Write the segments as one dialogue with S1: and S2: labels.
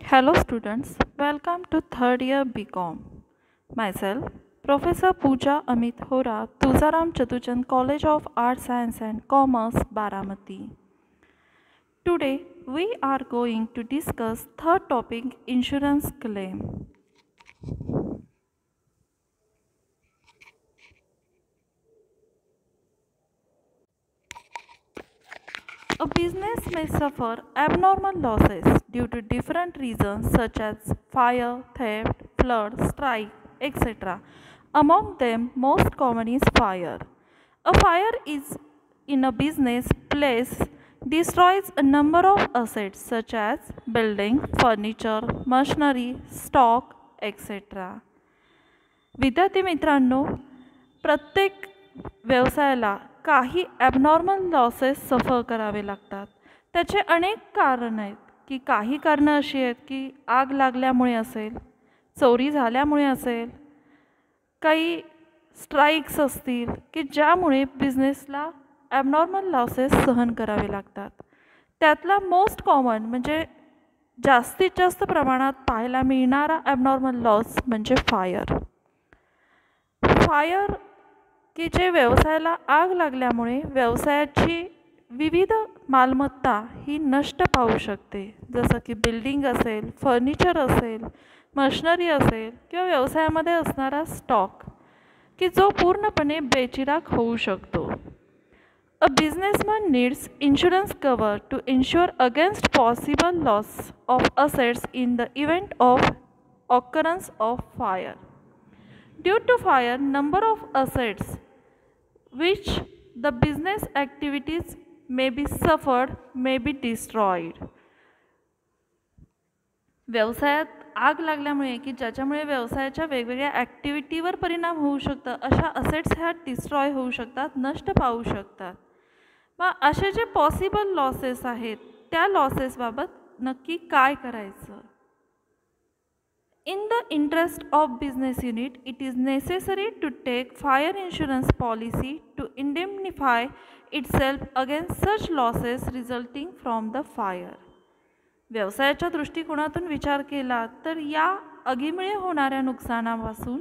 S1: Hello students, welcome to third year BCom. Myself, Professor Pooja Amit Hora, Tuzaram Chatuchand College of Arts, Science and Commerce, Baramati. Today, we are going to discuss third topic, insurance claim. A business may suffer abnormal losses due to different reasons such as fire, theft, flood, strike, etc. Among them, most common is fire. A fire is in a business place destroys a number of assets such as building, furniture, machinery, stock, etc. विद्यार्थी मित्रांनो, प्रत्येक व्यवसायाला काही abnormal losses सफर करावे लागतात. त्याचे अनेक कारण आहेत की काही कारणं अशी आहेत की आग लागल्यामुळे असेल, चोरी झाल्यामुळे असेल, काही स्ट्राईक्स असतील की ज्यामुळे बिझनेसला ॲबनॉर्मल लॉसेस सहन करावे लागतात. त्यातला मोस्ट कॉमन म्हणजे जास्तीत जास्त प्रमाणात पाहायला मिळणारा ॲबनॉर्मल लॉस म्हणजे फायर. फायर की जे व्यवसायाला आग लागल्यामुळे व्यवसायाची विविध मालमत्ता ही नष्ट पावू शकते, जसं की बिल्डिंग असेल, फर्निचर असेल, मशिनरी असेल किंवा व्यवसायामध्ये असणारा स्टॉक की जो पूर्णपणे बेचिराख होऊ शकतो. A businessman needs insurance cover to insure against possible loss of assets in the event of occurrence of fire. Due to fire, number of assets which the business activities may be suffered may be destroyed. व्यवसायात आग लागल्यामुळे की ज्याच्यामुळे व्यवसायाच्या वेगवेगळ्या ॲक्टिव्हिटीवर परिणाम होऊ शकतं, अशा असेट्स ह्या डिस्ट्रॉय होऊ शकतात, नष्ट पावू शकतात. मग असे जे पॉसिबल लॉसेस आहेत त्या लॉसेसबाबत नक्की काय करायचं. In the interest of business unit, it is necessary to take fire insurance policy to indemnify itself against such losses resulting from the fire. व्यवसायाच्या दृष्टिकोनातून विचार केला तर या आगीमुळे होणाऱ्या नुकसानापासून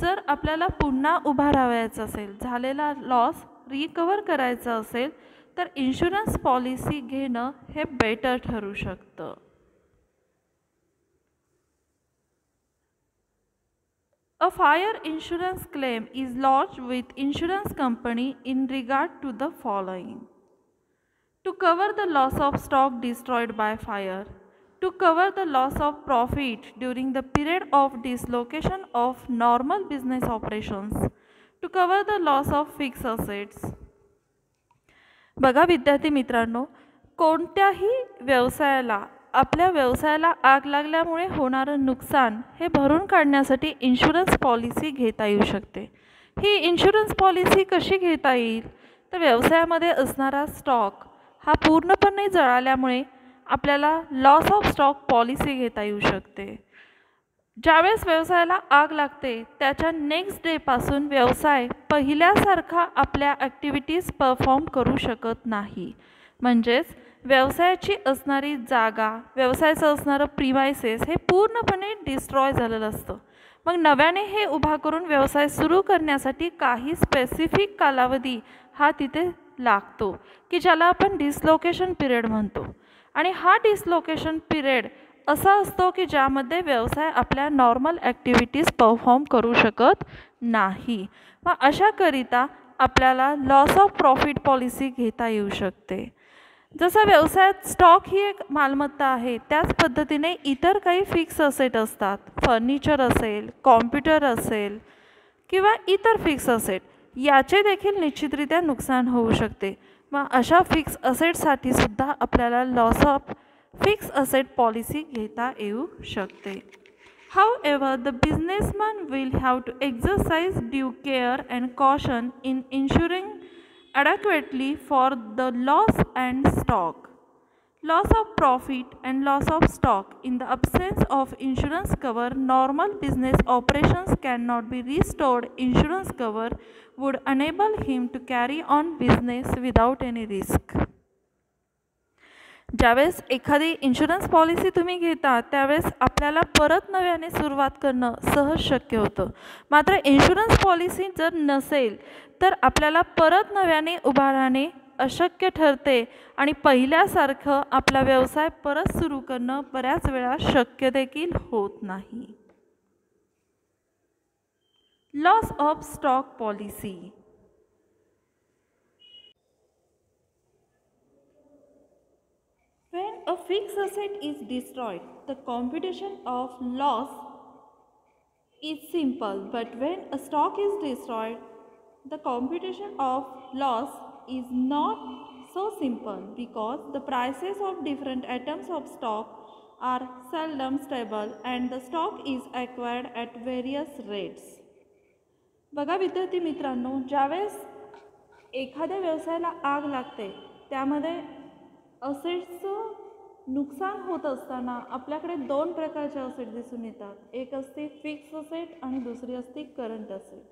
S1: जर आपल्याला पुन्हा उभा राहायचं असेल, झालेला लॉस रिकवर करायचा असेल तर इन्शुरन्स पॉलिसी घेणं हे बेटर ठरू शकतं. A fire insurance claim is lodged with insurance company in regard to the following: to cover the loss of stock destroyed by fire, to cover the loss of profit during the period of dislocation of normal business operations, to cover the loss of fixed assets. बघा विद्यार्थी मित्रांनो, कोणत्याही व्यवसायाला आपल्या व्यवसायाला आग लागल्यामुळे होणारं नुकसान हे भरून काढण्यासाठी इन्शुरन्स पॉलिसी घेता येऊ शकते. ही इन्शुरन्स पॉलिसी कशी घेता येईल तर व्यवसायामध्ये असणारा स्टॉक हा पूर्णपणे जळाल्यामुळे आपल्याला लॉस ऑफ स्टॉक पॉलिसी घेता येऊ शकते. ज्यावेळेस व्यवसायाला आग लागते त्याच्या नेक्स्ट डेपासून व्यवसाय पहिल्यासारखा आपल्या ॲक्टिव्हिटीज परफॉर्म करू शकत नाही. म्हणजेच व्यवसायाची असणारी जागा, व्यवसायाचं असणारं प्रिमायसेस हे पूर्णपणे डिस्ट्रॉय झालेलं असतं. मग नव्याने हे उभा करून व्यवसाय सुरू करण्यासाठी काही स्पेसिफिक कालावधी हा तिथे लागतो की ज्याला आपण डिसलोकेशन पिरियड म्हणतो. आणि हा डिसलोकेशन पिरियड असा असतो की ज्यामध्ये व्यवसाय आपल्या नॉर्मल ॲक्टिव्हिटीज परफॉर्म करू शकत नाही. मग अशाकरिता आपल्याला लॉस ऑफ प्रॉफिट पॉलिसी घेता येऊ शकते. जसं व्यवसायात स्टॉक ही एक मालमत्ता आहे, त्याच पद्धतीने इतर काही फिक्स असेट असतात. फर्निचर असेल, कॉम्प्युटर असेल किंवा इतर फिक्स असेट याचे देखील निश्चितरित्या नुकसान होऊ शकते. मग अशा फिक्स असेटसाठी सुद्धा आपल्याला loss of fix asset policy घेता येऊ शकते. However, the businessman will have to exercise due care and caution in insuring adequately for the loss and stock. Loss of profit and loss of stock. In the absence of insurance cover, normal business operations cannot be restored. Insurance cover would enable him to carry on business without any risk. ज्यावेळेस एखादी insurance policy तुम्ही घेता त्यावेळेस आपल्याला परत नव्याने सुरुवात करणं सहज शक्य होतं. मात्र इन्शुरन्स पॉलिसी जर नसेल तर आपल्याला परत नव्याने उभारणे अशक्य ठरते आणि पहिल्यासारखं आपला व्यवसाय परत सुरू करणं बऱ्याच वेळा शक्य देखील होत नाही. Loss of stock policy. When a fixed asset is destroyed, the computation of loss is simple, but when a stock is destroyed, the computation of loss is not so simple because the prices of different items of stock are seldom stable and the stock is acquired at various rates. बघा विद्यार्थी मित्रांनो, ज्यावेळेस एखाद्या व्यवसायाला आग लागते त्यामध्ये असेट्सचं नुकसान होत असताना आपल्याकडे दोन प्रकारचे असेट दिसून येतात. एक असते फिक्स असेट आणि दुसरी असते करंट असेट.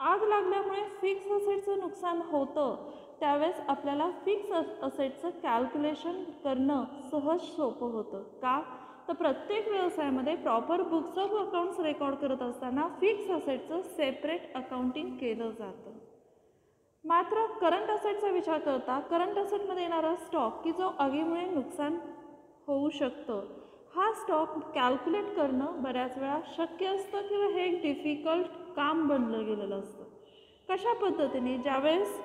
S1: आग लागल्यामुळे फिक्स असेटचं नुकसान होतं त्यावेळेस आपल्याला फिक्स असेटचं कॅल्क्युलेशन करणं सहज सोपं होतं. का तर प्रत्येक व्यवसायामध्ये proper books of accounts record करत असताना फिक्स असेटचं सेपरेट अकाउंटिंग केलं जातं. मात्र करंट असेटचा विचार करता करंट असेटमध्ये येणारा स्टॉक की जो आगीमुळे नुकसान होऊ शकतं, हा स्टॉक कॅल्क्युलेट करणं बऱ्याच वेळा शक्य असतं किंवा हे एक डिफिकल्ट काम बनलं गेलेलं असतं. कशा पद्धतीने? ज्यावेळेस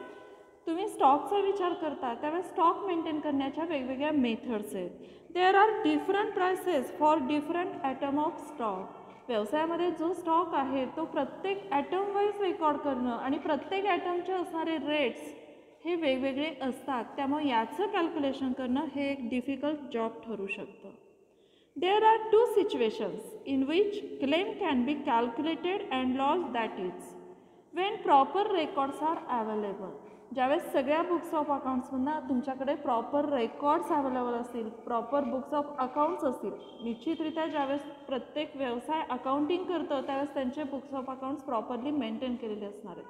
S1: तुम्ही स्टॉकचा विचार करता त्यावेळेस स्टॉक मेंटेन करण्याच्या वेगवेगळ्या मेथड्स आहेत. There are different prices for different item of stock. व्यवसायामध्ये जो स्टॉक आहे तो प्रत्येक ॲटम वाईज रेकॉर्ड करणं आणि प्रत्येक ॲटमचे असणारे रेट्स हे वेगवेगळे असतात. त्यामुळे याचं कॅल्क्युलेशन करणं हे एक डिफिकल्ट जॉब ठरू शकतं. There are two situations in which claim can be calculated and loss, that is when proper records are available. ज्यावेळेस सगळ्या बुक्स ऑफ अकाउंट्समधून तुमच्याकडे प्रॉपर रेकॉर्ड्स अवेलेबल असतील, प्रॉपर बुक्स ऑफ अकाउंट्स असतील. निश्चितरित्या ज्यावेळेस प्रत्येक व्यवसाय अकाउंटिंग करतं त्यावेळेस त्यांचे books of accounts properly maintain केलेले असणार आहेत.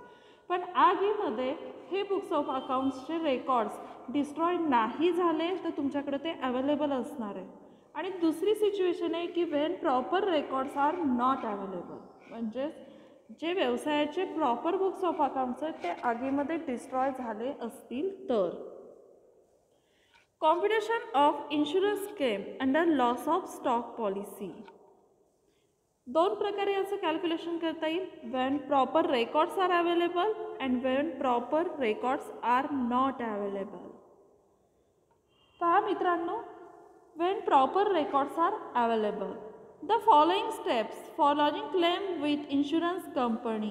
S1: पण आगीमध्ये हे बुक्स ऑफ अकाउंट्सचे रेकॉर्ड्स डिस्ट्रॉय नाही झाले तर तुमच्याकडे ते अवेलेबल असणार आहे. आणि दुसरी सिच्युएशन आहे की when proper records are not available, म्हणजे जे व्यवसायाचे प्रॉपर बुक्स ऑफ अकाउंट्स आहेत ते आगीमध्ये डिस्ट्रॉय झाले असतील तर. Computation of insurance claim under loss of stock policy. दोन प्रकारे असं कॅल्क्युलेशन करता येईल. When proper records are available and when proper records are not available. पहा मित्रांनो, when proper records are available, the following steps for lodging claim with insurance company.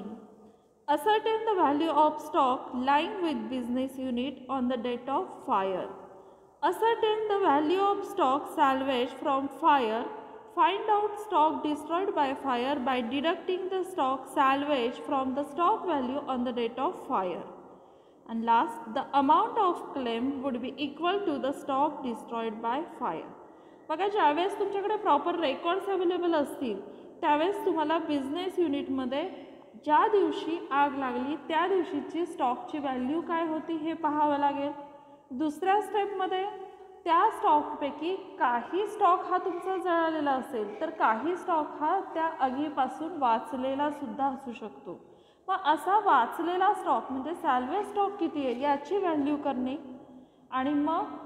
S1: Ascertain the value of stock lying with business unit on the date of fire. Ascertain the value of stock salvaged from fire. Find out stock destroyed by fire by deducting the stock salvaged from the stock value on the date of fire. And last, the amount of claim would be equal to the stock destroyed by fire. बघा, ज्यावेळेस तुमच्याकडे proper records available असतील त्यावेळेस तुम्हाला business युनिटमध्ये ज्या दिवशी आग लागली त्या दिवशीची स्टॉकची व्हॅल्यू काय होती हे पाहावं लागेल. दुसऱ्या स्टेपमध्ये त्या स्टॉकपैकी काही स्टॉक हा तुमचा जळालेला असेल तर काही स्टॉक हा त्या आगीपासून वाचलेला सुद्धा असू शकतो. मग असा वाचलेला स्टॉक म्हणजे सॅल्वेज स्टॉक किती आहे याची व्हॅल्यू करणे आणि मग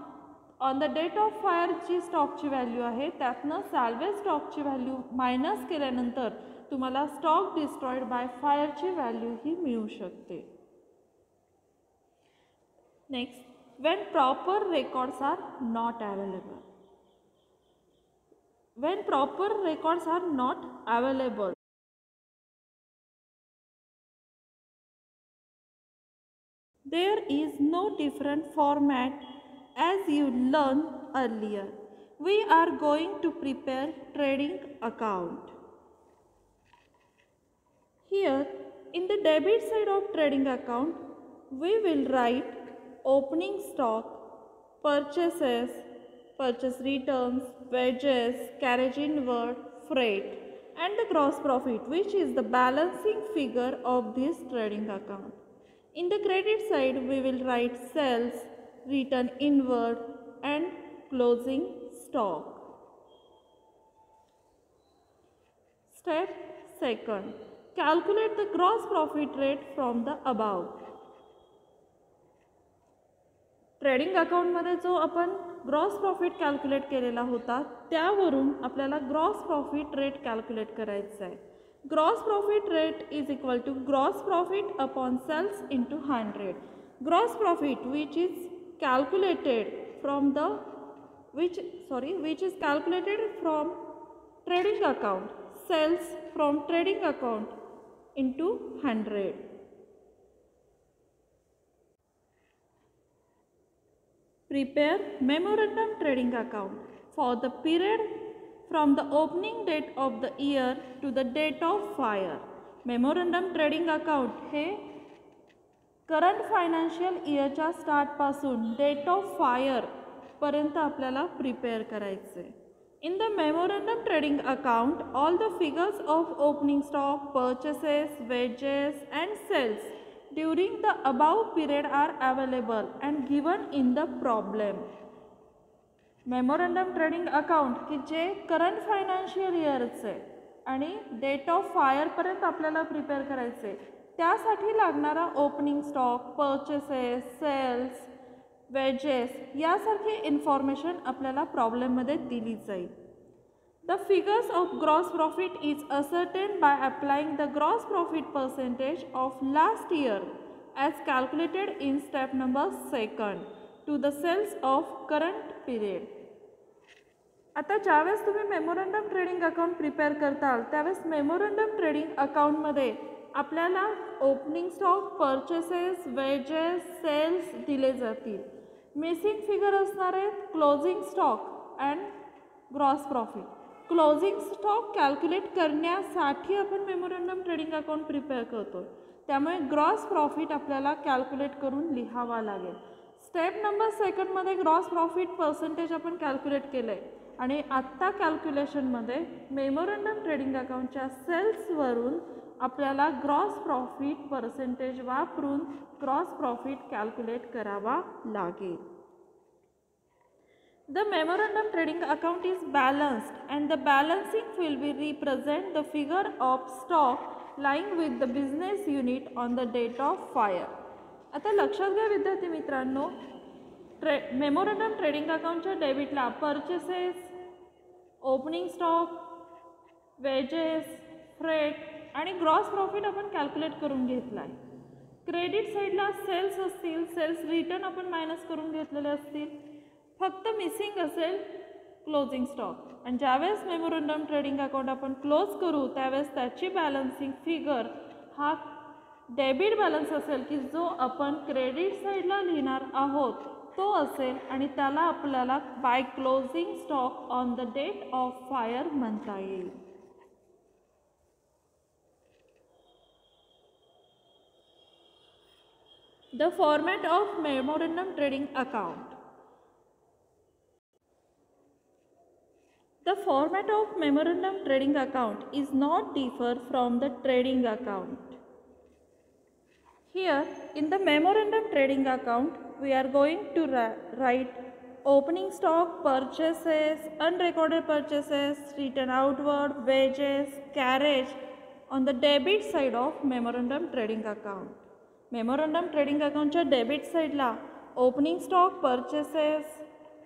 S1: ऑन द डेट ऑफ फायरची स्टॉकची व्हॅल्यू आहे त्यातनं सॅल्वेज स्टॉकची व्हॅल्यू मायनस केल्यानंतर तुम्हाला स्टॉक डिस्ट्रॉयड बाय फायरची व्हॅल्यू ही मिळू शकते. Next, when proper records are not available. When proper records are not available, there is no different format as you learned earlier. We are going to prepare trading account. Here in the debit side of trading account, we will write opening stock, purchases, purchase returns, wages, carriage inward, freight, and the gross profit, which is the balancing figure of this trading account. In the credit side, we will write sales, return inward, and closing stock. Step second, calculate the gross profit rate from the above. Trading अकाउंटमध्ये जो आपण gross profit calculate केलेला होता त्यावरून आपल्याला gross profit rate calculate करायचं आहे. Gross profit rate is equal to gross profit upon sales into 100. Gross profit which is calculated from trading account, sales from trading account into 100. Prepare memorandum trading account for the period from the opening date of the year to the date of fire. Memorandum trading account हे current financial इयरच्या स्टार्टपासून date of fire पर्यंत आपल्याला prepare करायचे. In the memorandum trading account, all the figures of opening stock, purchases, wages and sales during the above period are available and given in the problem. Memorandum trading account की जे current financial इयरचे आणि date of fire पर्यंत आपल्याला prepare करायचे त्यासाठी लागणारा opening stock, purchases, sales, wages यासारखी information आपल्याला प्रॉब्लेममध्ये दिली जाईल. The figures of gross profit is ascertained by applying the gross profit percentage of last year as calculated in step number 2 to the sales of current period. आता ज्यावेळेस तुम्ही memorandum trading account prepare करताल त्यावेळेस memorandum trading अकाउंटमध्ये आपल्याला opening stock, purchases, wages, sales दिले जातील. Missing figure असणार आहेत closing stock and gross profit. Closing stock calculate करण्यासाठी आपण मेमोरंडम ट्रेडिंग अकाउंट प्रिपेअर करतो त्यामुळे ग्रॉस प्रॉफिट आपल्याला कॅल्क्युलेट करून लिहावा लागेल. स्टेप नंबर 2 मध्ये ग्रॉस प्रॉफिट पर्सेंटेज आपण कॅल्क्युलेट केलं आहे आणि आत्ता कॅल्क्युलेशनमध्ये मेमोरंडम ट्रेडिंग अकाउंटच्या सेल्सवरून आपल्याला ग्रॉस प्रॉफिट पर्सेंटेज वापरून ग्रॉस प्रॉफिट कॅल्क्युलेट करावा लागेल. The memorandum trading account is balanced and the balancing will be represent the figure of stock lying with the business unit on the date of fire. आता लक्षात घ्या विद्यार्थी मित्रांनो, memorandum trading अकाउंटच्या डेबिटला purchases, opening stock, wedges, freight आणि gross profit आपण calculate करून घेतला आहे. क्रेडिट साईडला सेल्स असतील, सेल्स रिटर्न आपण मायनस करून घेतलेले असतील. फक्त मिसिंग असेल क्लोजिंग स्टॉक आणि ज्यावेळेस मेमोरंडम ट्रेडिंग अकाउंट आपण क्लोज करू त्यावेळेस त्याची बॅलन्सिंग फिगर हा डेबिट बॅलन्स असेल की जो आपण क्रेडिट साईडला लिहिणार आहोत तो असेल आणि त्याला आपल्याला by closing stock on the date of fire म्हणता येईल. The format of memorandum trading account. The format of memorandum trading account is not differ from the trading account. Here in the memorandum trading account we are going to write opening stock, purchases, unrecorded purchases, return outward, wages, carriage on the debit side of memorandum trading account. Memorandum trading अकाउंटच्या debit साईडला opening stock, purchases,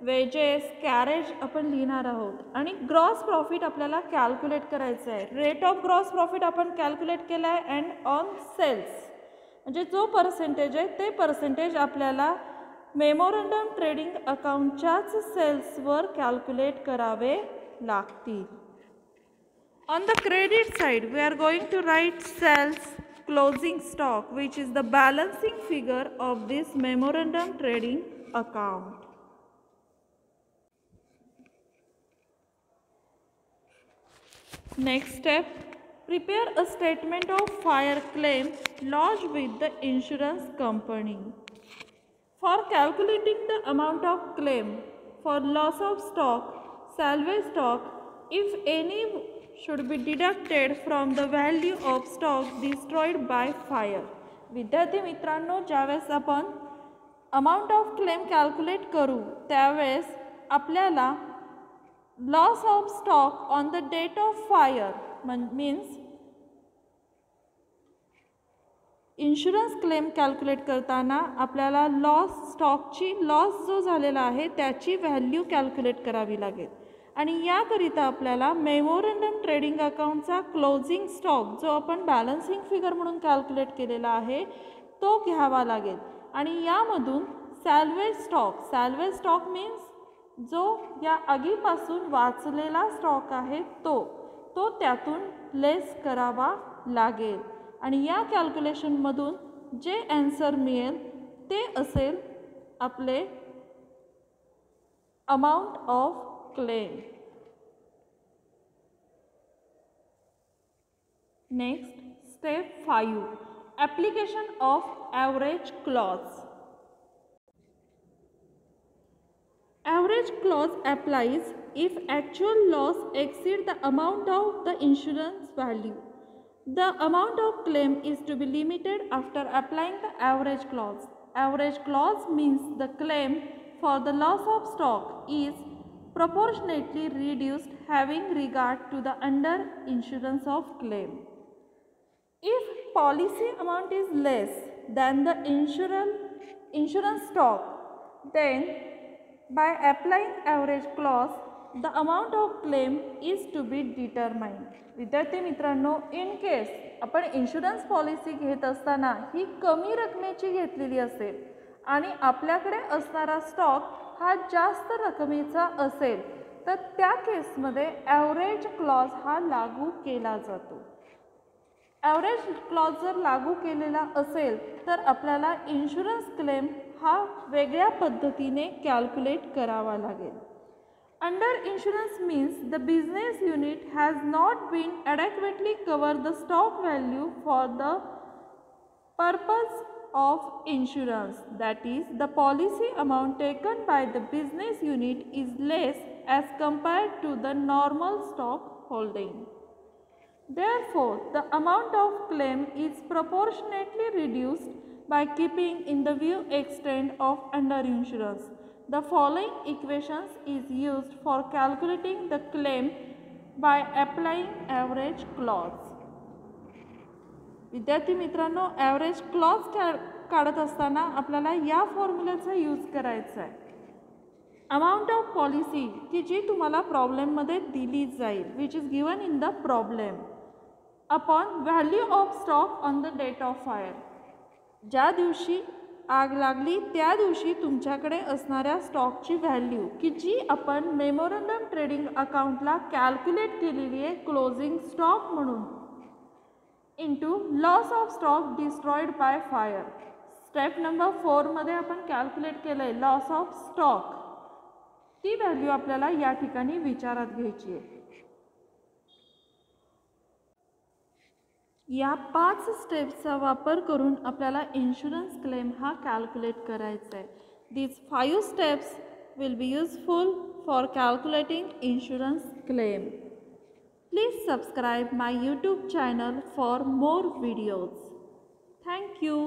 S1: wages, carriage आपण लिहिणार आहोत आणि gross profit आपल्याला calculate करायचं आहे. Rate of gross profit आपण कॅल्क्युलेट केला आहे अँड ऑन सेल्स म्हणजे जो पर्सेंटेज आहे ते पर्सेंटेज आपल्याला मेमोरंडम ट्रेडिंग अकाउंटच्याच सेल्सवर कॅल्क्युलेट करावे लागतील. On the credit side we are going to write sales, closing stock which is the balancing figure of this memorandum trading account. Next step, prepare a statement of fire claim lodged with the insurance company. For calculating the amount of claim for loss of stock, salvage stock, if any should be deducted from the value of stock destroyed by fire. विद्यार्थी मित्रांनो, ज्यावेळेस आपण amount of claim calculate करू त्यावेळेस आपल्याला loss of stock on the date of fire means insurance claim calculate करताना आपल्याला स्टॉकची लॉस जो झालेला आहे त्याची व्हॅल्यू कॅल्क्युलेट करावी लागेल आणि याकरिता आपल्याला मेमोरंडम ट्रेडिंग अकाउंटचा क्लोजिंग स्टॉक जो आपण बॅलन्सिंग फिगर म्हणून कॅल्क्युलेट केलेला आहे तो घ्यावा लागेल आणि यामधून सॅल्वेज स्टॉक मीन्स जो या आगीपासून वाचलेला स्टॉक आहे तो त्यातून लेस करावा लागेल आणि या कॅल्क्युलेशनमधून जे आन्सर मिळेल ते असेल आपले amount of claim. Next step 5 application of average clause. Average clause applies if actual loss exceeds the amount of the insurance value. The amount of claim is to be limited after applying the average clause. Average clause means the claim for the loss of stock is proportionately reduced having regard to the under insurance of claim. If policy amount is less than the insurance stock, then by applying average clause, the amount of claim is to be determined. विद्यार्थी मित्रांनो, in case आपण insurance policy घेत असताना ही कमी रकमेची घेतलेली असेल आणि आपल्याकडे असणारा स्टॉक हा जास्त रकमेचा असेल तर त्या केसमध्ये ॲव्हरेज क्लॉज हा लागू केला जातो. ॲव्हरेज क्लॉज जर लागू केलेला असेल तर आपल्याला इन्शुरन्स क्लेम हा वेगळ्या पद्धतीने कॅल्क्युलेट करावा लागेल. Under insurance means the business unit has not been adequately cover the stock value for the purpose of insurance. That is the policy amount taken by the business unit is less as compared to the normal stock holding. Therefore, the amount of claim is proportionately reduced by keeping in the view extent of underinsurance. The following equations is used for calculating the claim by applying average clause. विद्यार्थी मित्रांनो, average clause काढत असताना आपल्याला या फॉर्म्युल्याचा use करायचा आहे. Amount of policy की जी तुम्हाला प्रॉब्लेममध्ये दिली जाईल which is given in the problem upon value of stock on the date of fire. ज्या दिवशी आग लागली त्या दिवशी तुमच्याकडे असणाऱ्या स्टॉकची व्हॅल्यू की जी आपण मेमोरंडम ट्रेडिंग अकाउंटला कॅल्क्युलेट केलेली आहे क्लोजिंग स्टॉक म्हणून into loss of stock destroyed by fire. Step number 4 मध्ये आपण कॅल्क्युलेट केलं आहे लॉस ऑफ स्टॉक. ती व्हॅल्यू आपल्याला या ठिकाणी विचारात घ्यायची आहे. या 5 स्टेप्सचा वापर करून आपल्याला इन्शुरन्स क्लेम हा कॅल्क्युलेट करायचा आहे. These 5 steps will be useful for calculating insurance claim. Please subscribe my YouTube channel for more videos. Thank you.